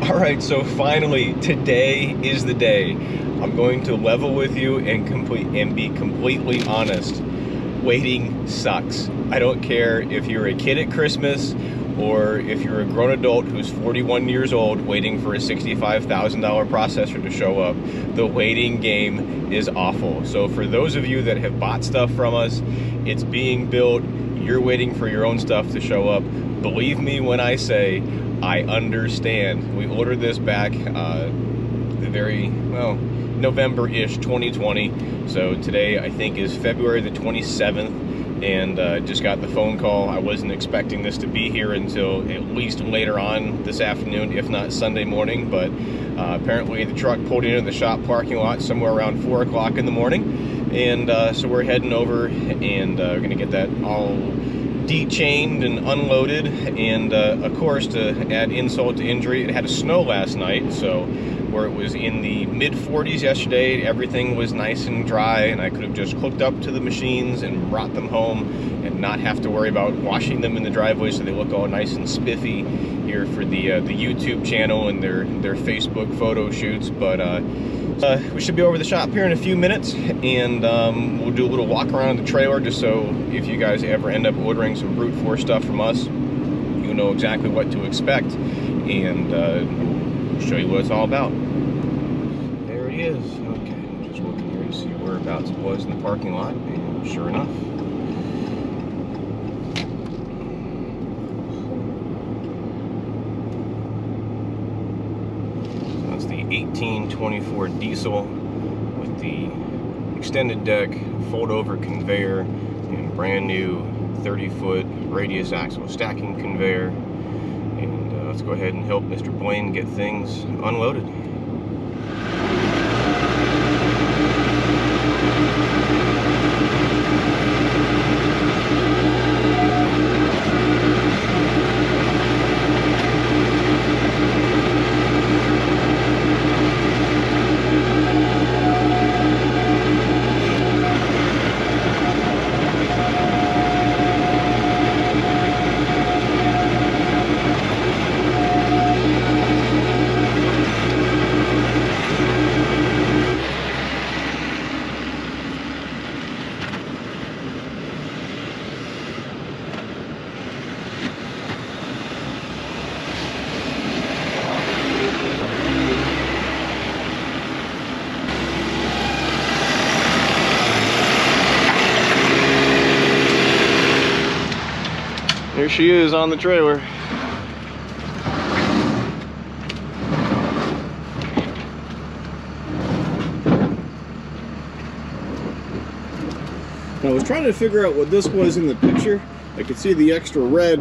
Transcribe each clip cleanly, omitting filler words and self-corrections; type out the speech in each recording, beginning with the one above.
Alright, so finally, today is the day. I'm going to level with you and be completely honest. Waiting sucks. I don't care if you're a kid at Christmas or if you're a grown adult who's 41 years old waiting for a $65,000 processor to show up. The waiting game is awful. So for those of you that have bought stuff from us, it's being built, you're waiting for your own stuff to show up. Believe me when I say, I understand. We ordered this back November-ish 2020. So today I think is February the 27th, and just got the phone call. I wasn't expecting this to be here until at least later on this afternoon, if not Sunday morning, but apparently the truck pulled into the shop parking lot somewhere around 4 o'clock in the morning, and so we're heading over and we're gonna get that all de-chained and unloaded. And of course, to add insult to injury, it had a snow last night, so where it was in the mid-40s yesterday, everything was nice and dry, and I could have just hooked up to the machines and brought them home and not have to worry about washing them in the driveway so they look all nice and spiffy here for the YouTube channel and their Facebook photo shoots. But we should be over the shop here in a few minutes, and we'll do a little walk around the trailer just so if you guys ever end up ordering some brute force stuff from us, you know exactly what to expect, and we'll show you what it's all about. There it is. Okay, just looking here to see whereabouts it was in the parking lot, and sure enough. That's the 1824 diesel with the extended deck, fold over conveyor, and brand new 30-foot radius axle stacking conveyor. And let's go ahead and help Mr. Blaine get things unloaded. Here she is on the trailer. Now, I was trying to figure out what this was in the picture. I could see the extra red,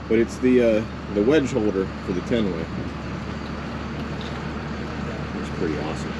but it's the wedge holder for the 10-way. It's pretty awesome.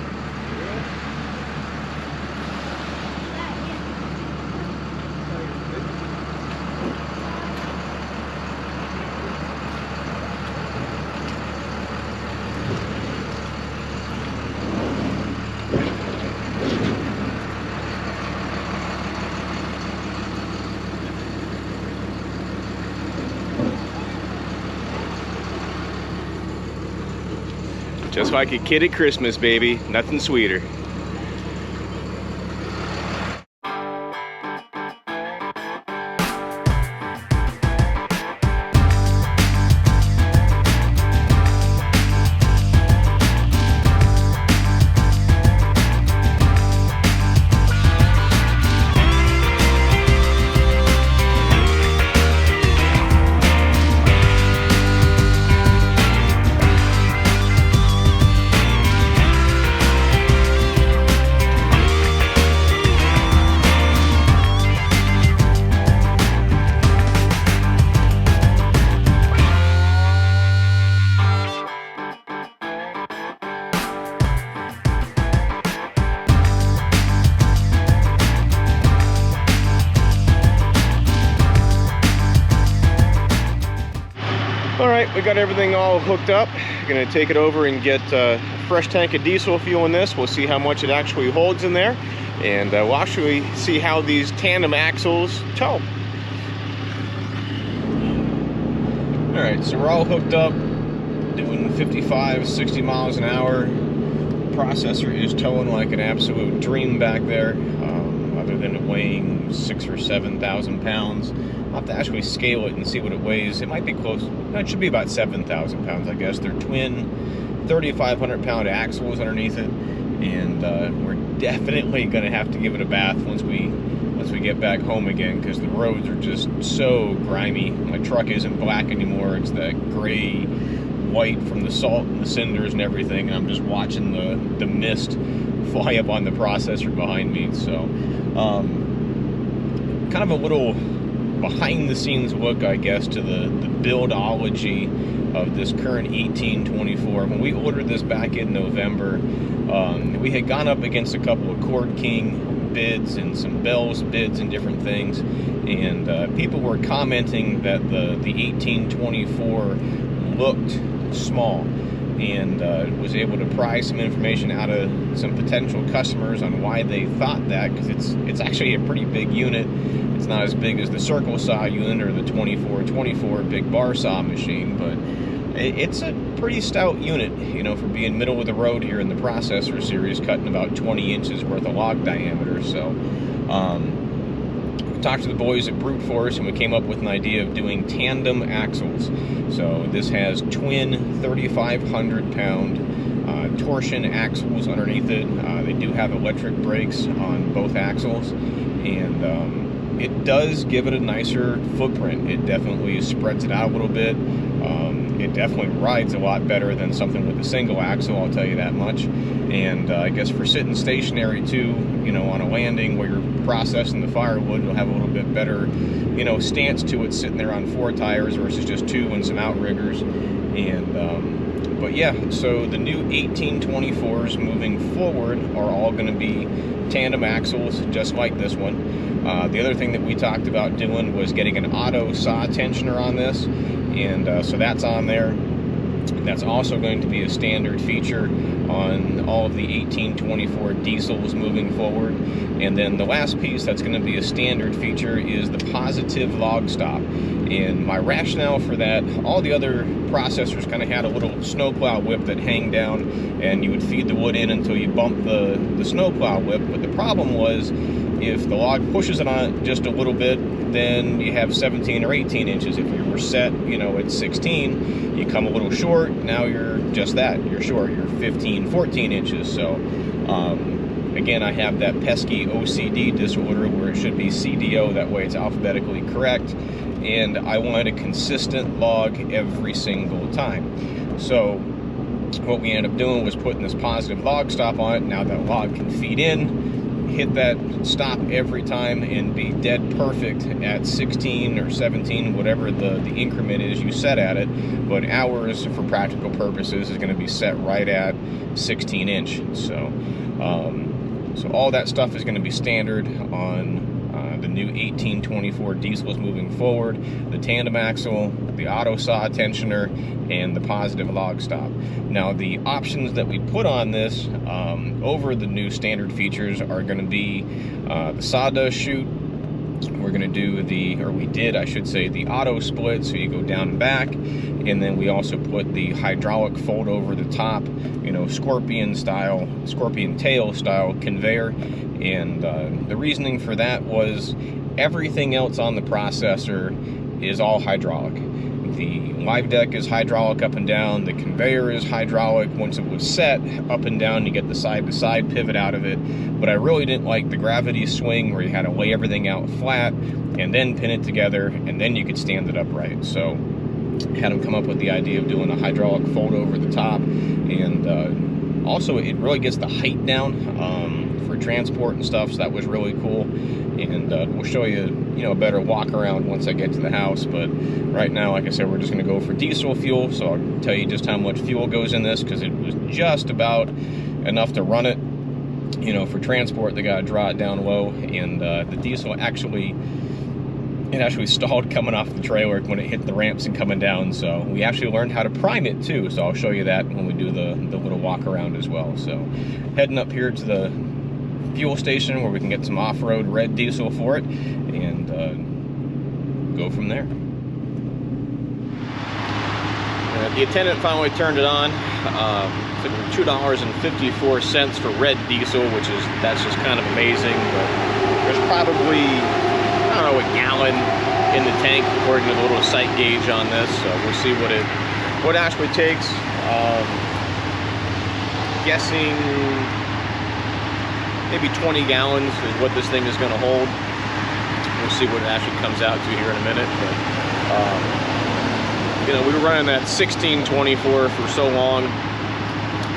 Just like a kid at Christmas, baby. Nothing sweeter. Alright, we got everything all hooked up. Gonna take it over and get a fresh tank of diesel fuel in this. We'll see how much it actually holds in there, and we'll actually see how these tandem axles tow. Alright, so we're all hooked up. doing 55, 60 miles an hour. Processor is towing like an absolute dream back there, other than it weighing 6,000 or 7,000 pounds. I'll have to actually scale it and see what it weighs. It might be close. No, it should be about 7,000 pounds, I guess. They're twin 3,500 pound axles underneath it, and we're definitely going to have to give it a bath once we get back home again, because the roads are just so grimy. My truck isn't black anymore. It's that gray white from the salt and the cinders and everything, and I'm just watching the mist fly up on the processor behind me. So kind of a little behind the scenes look, I guess, to the buildology of this current 1824. When we ordered this back in November, we had gone up against a couple of Cord King bids and some Bell's bids and different things, and people were commenting that the 1824 looked small, and was able to pry some information out of some potential customers on why they thought that, because it's actually a pretty big unit. It's not as big as the circle saw unit or the 2424 big bar saw machine, but it's a pretty stout unit, you know, for being middle of the road here in the processor series, cutting about 20 inches worth of log diameter. So we talked to the boys at Brute Force, and we came up with an idea of doing tandem axles. So this has twin 3,500 pound torsion axles underneath it. They do have electric brakes on both axles, and it does give it a nicer footprint. It definitely spreads it out a little bit. It definitely rides a lot better than something with a single axle, I'll tell you that much. And I guess for sitting stationary too, you know, on a landing where you're processing the firewood, you'll have a little bit better, you know, stance to it sitting there on 4 tires versus just 2 and some outriggers. And but yeah, so the new 1824s moving forward are all going to be tandem axles, just like this one. The other thing that we talked about doing was getting an auto saw tensioner on this, and so that's on there. That's also going to be a standard feature on all of the 1824 diesels moving forward. And then the last piece that's going to be a standard feature is the positive log stop. And my rationale for that, all the other processors kind of had a little snowplow whip that hang down, and you would feed the wood in until you bump the snowplow whip. But the problem was, if the log pushes it on just a little bit, then you have 17 or 18 inches. If you were set, you know, at 16, you come a little short. Now you're just that. You're short. You're 15, 14 inches. So, again, I have that pesky OCD disorder where it should be CDO. That way it's alphabetically correct. And I wanted a consistent log every single time. So what we ended up doing was putting this positive log stop on it. Now that log can feed in, hit that stop every time, and be dead perfect at 16 or 17, whatever the increment is you set at it. But ours, for practical purposes, is going to be set right at 16 inch. So so all that stuff is going to be standard on the new 1824 diesels moving forward. The tandem axle, the auto saw tensioner, and the positive log stop. Now the options that we put on this over the new standard features are going to be the sawdust chute. We're going to do we did, I should say, the auto split, so you go down and back. And then we also put the hydraulic fold over the top, you know, scorpion tail style conveyor. And the reasoning for that was everything else on the processor is all hydraulic. The live deck is hydraulic up and down. The conveyor is hydraulic. Once it was set, up and down, you get the side-to-side pivot out of it. But I really didn't like the gravity swing where you had to lay everything out flat and then pin it together, and then you could stand it upright. So I had them come up with the idea of doing a hydraulic fold over the top. And also, it really gets the height down for transport and stuff, so that was really cool. And we'll show you, you know, a better walk around once I get to the house. But right now, like I said, we're just going to go for diesel fuel. So I'll tell you just how much fuel goes in this, because it was just about enough to run it. You know, for transport, they got to draw it down low. And the diesel actually stalled coming off the trailer when it hit the ramps and coming down. So we actually learned how to prime it too. So I'll show you that when we do the little walk around as well. So heading up here to the fuel station where we can get some off-road red diesel for it, and go from there. The attendant finally turned it on. It's $2.54 for red diesel, that's just kind of amazing. But there's probably, I don't know, a gallon in the tank according to the little sight gauge on this. So we'll see what it actually takes. Guessing maybe 20 gallons is what this thing is going to hold. We'll see what it actually comes out to here in a minute. But you know, we were running that 1624 for so long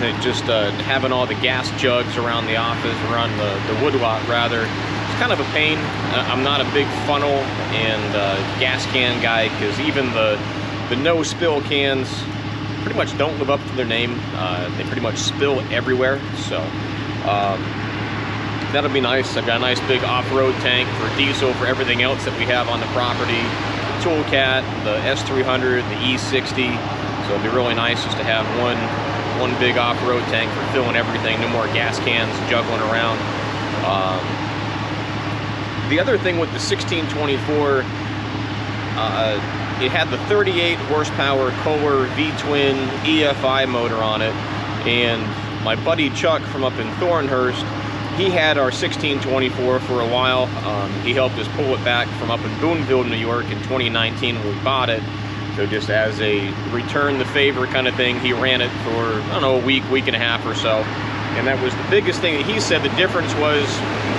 that just having all the gas jugs around the office, around the woodlot rather, it's kind of a pain. I'm not a big funnel and gas can guy, because even the no spill cans pretty much don't live up to their name. They pretty much spill everywhere. So that'll be nice. I've got a nice big off-road tank for diesel for everything else that we have on the property. Toolcat, the S300, the E60. So it'd be really nice just to have one big off-road tank for filling everything. No more gas cans juggling around. The other thing with the 1624, it had the 38 horsepower Kohler V-twin EFI motor on it, and my buddy Chuck from up in Thornhurst, he had our 1624 for a while. He helped us pull it back from up in Boonville, New York in 2019 when we bought it. So just as a return the favor kind of thing, he ran it for, I don't know, a week and a half or so. And that was the biggest thing that he said. The difference was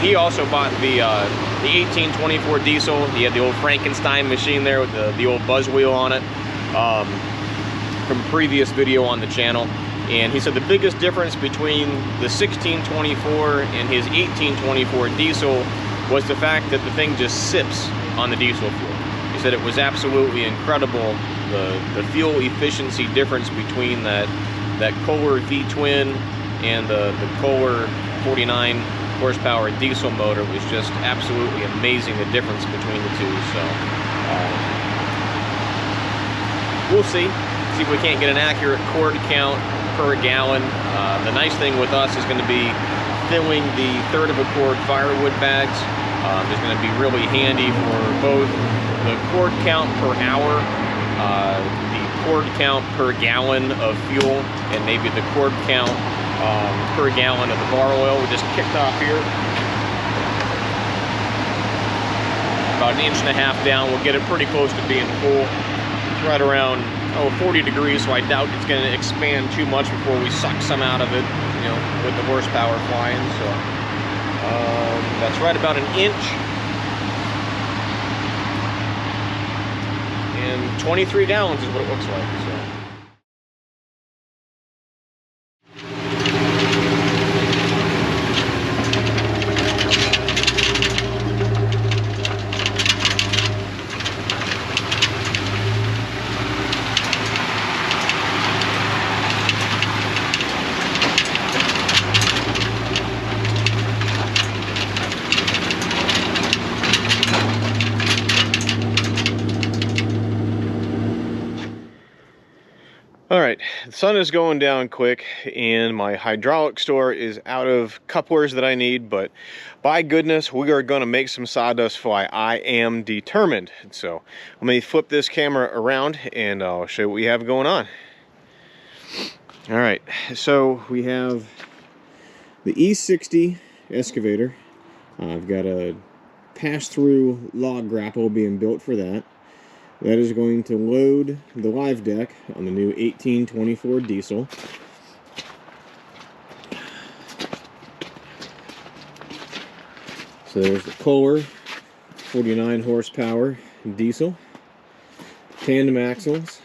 he also bought the 1824 diesel. He had the old Frankenstein machine there with the old buzz wheel on it from a previous video on the channel. And he said the biggest difference between the 1624 and his 1824 diesel was the fact that the thing just sips on the diesel fuel. He said it was absolutely incredible, the fuel efficiency difference between that Kohler V-twin and the Kohler 49 horsepower diesel motor was just absolutely amazing, the difference between the two. So we'll see if we can't get an accurate cord count per gallon. The nice thing with us is going to be filling the 1/3 of a cord firewood bags. Is going to be really handy for both the cord count per hour, the cord count per gallon of fuel, and maybe the cord count per gallon of the bar oil. We just kicked off here. About 1.5 inches down. We'll get it pretty close to being full. It's right around 40 degrees, so I doubt it's going to expand too much before we suck some out of it, you know, with the horsepower flying. So that's right about 1 inch. And 23 gallons is what it looks like. So. All right, the sun is going down quick and my hydraulic store is out of couplers that I need, but by goodness, we are going to make some sawdust fly. I am determined. So let me flip this camera around and I'll show you what we have going on. All right, so we have the E60 excavator. I've got a pass-through log grapple being built for that. That is going to load the live deck on the new 1824 diesel. So there's the Kohler 49 horsepower diesel, Tandem Axles,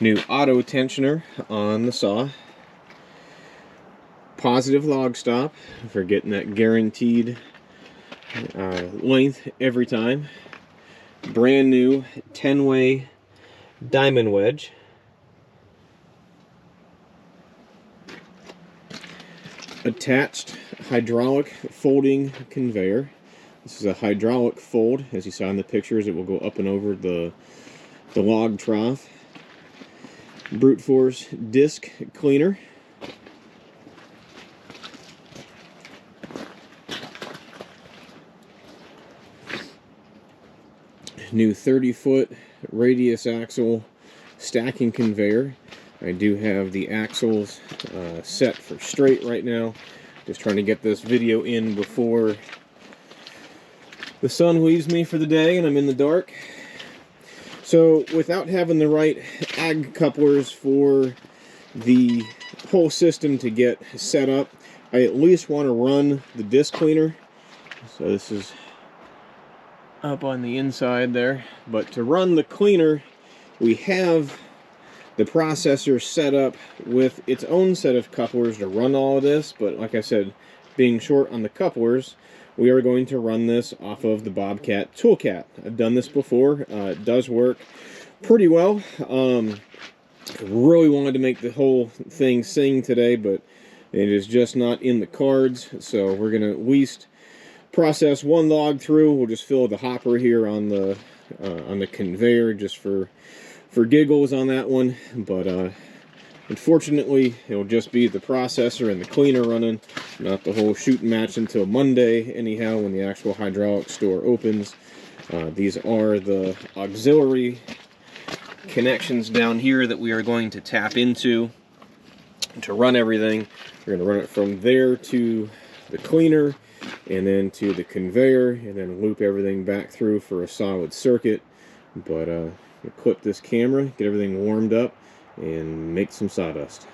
new auto tensioner on the saw, positive log stop for getting that guaranteed length every time. Brand new 10-way diamond wedge. Attached hydraulic folding conveyor. This is a hydraulic fold. As you saw in the pictures, it will go up and over the log trough. Brute force disc cleaner. new 30-foot radius axle stacking conveyor. I do have the axles set for straight right now. Just trying to get this video in before the sun leaves me for the day and I'm in the dark. So without having the right ag couplers for the whole system to get set up, I at least want to run the disc cleaner. So this is up on the inside there. But to run the cleaner, we have the processor set up with its own set of couplers to run all of this. But like I said, being short on the couplers, we are going to run this off of the Bobcat Toolcat. I've done this before. It does work pretty well. I really wanted to make the whole thing sing today, but it is just not in the cards. So we're going to at least process one log through. We'll just fill the hopper here on the conveyor just for giggles on that one. But unfortunately, it'll just be the processor and the cleaner running, not the whole shooting match until Monday anyhow, when the actual hydraulic store opens. These are the auxiliary connections down here that we are going to tap into to run everything. We're going to run it from there to the cleaner, and then to the conveyor, and then loop everything back through for a solid circuit. But we'll clip this camera, get everything warmed up, and make some sawdust.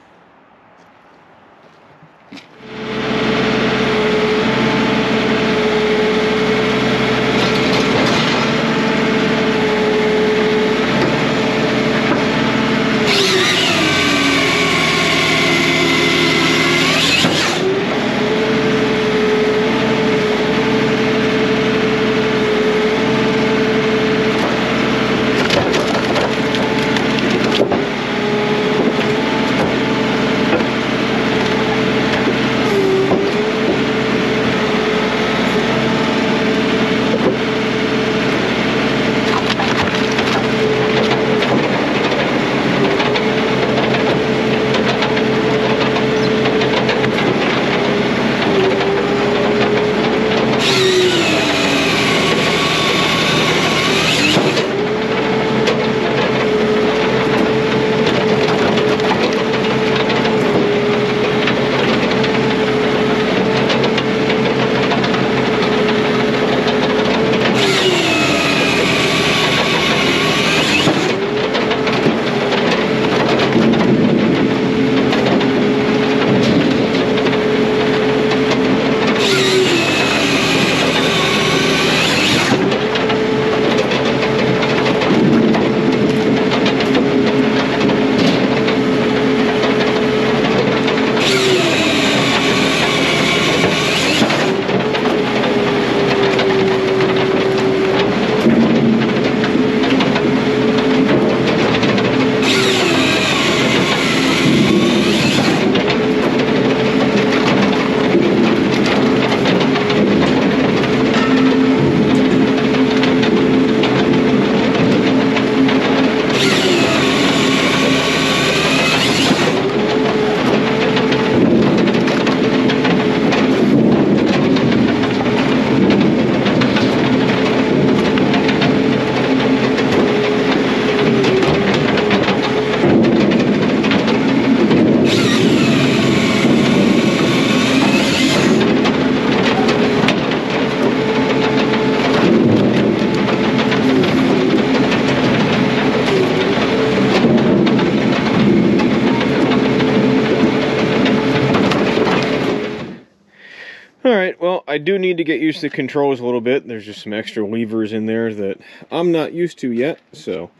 Alright, well, I do need to get used to the controls a little bit. There's just some extra levers in there that I'm not used to yet. So,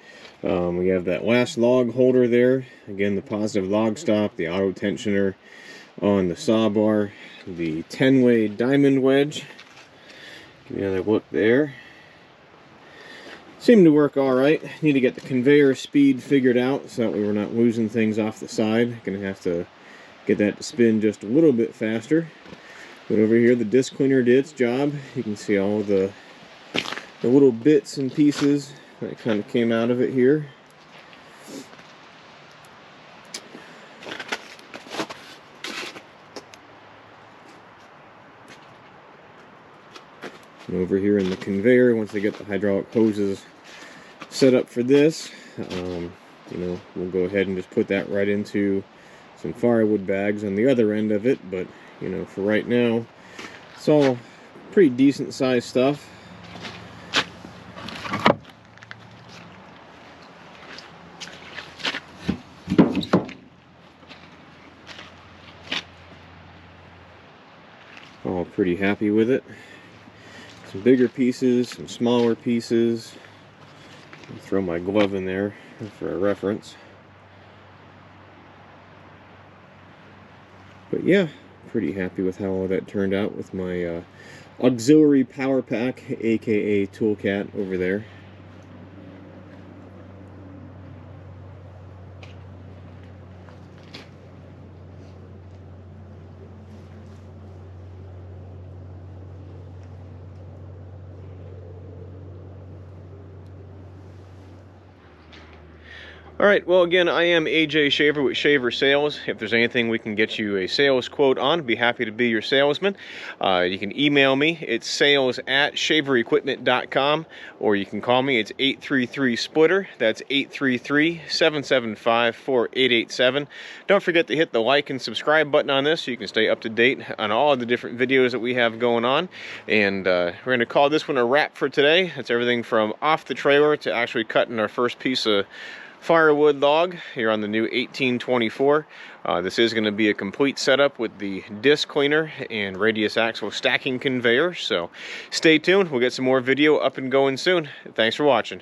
we have that last log holder there. Again, the positive log stop, the auto tensioner on the saw bar, the 10-way diamond wedge. Give me another look there. Seemed to work alright. Need to get the conveyor speed figured out so that way we're not losing things off the side. Gonna have to get that to spin just a little bit faster. But over here, the disc cleaner did its job. You can see all the little bits and pieces that kind of came out of it here. And over here in the conveyor, once they get the hydraulic hoses setup for this. You know, we'll go ahead and just put that right into some firewood bags on the other end of it, but you know, for right now, it's all pretty decent sized stuff. All pretty happy with it. Some bigger pieces, some smaller pieces. I'll throw my glove in there for a reference. But yeah, pretty happy with how all that turned out with my auxiliary power pack, aka Toolcat, over there. Alright, well again, I am AJ Shaver with Shaver Sales. If there's anything we can get you a sales quote on, I'd be happy to be your salesman. You can email me, it's sales@shaverequipment.com, or you can call me, it's 833-SPLITTER, that's 833-775-4887. Don't forget to hit the like and subscribe button on this so you can stay up to date on all of the different videos that we have going on. And we're going to call this one a wrap for today. It's everything from off the trailer to actually cutting our first piece of firewood log here on the new 1824. This is going to be a complete setup with the disc cleaner and radius axle stacking conveyor, so stay tuned. We'll get some more video up and going soon. Thanks for watching.